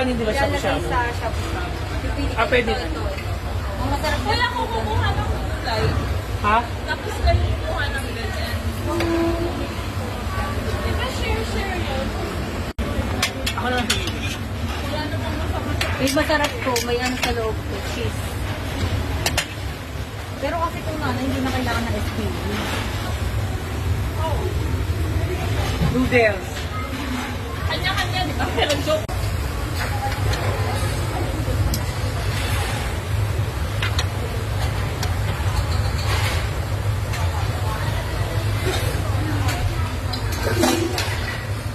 kanin, di ba, Ilalagay shabu-shabu? sa shabu-shabu. Pipili Ah, pwede. ito. Ang masarap na. Wala ko kumuha ng kulay. Ha? Tapos kayo kumuha ng ganyan. Di ba share yun? Ako na lang pinili. Wala namang masama. May masarap to. May ano sa loob to. Cheese. Pero kasi kung ano, hindi na kailangan ng SPV. Noodles. Kanya-kanya, di ba? Pero joke.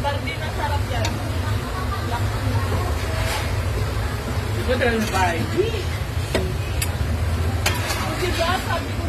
Barbie na sarap yan. Ito talagang bahay. Diba? Sabi ko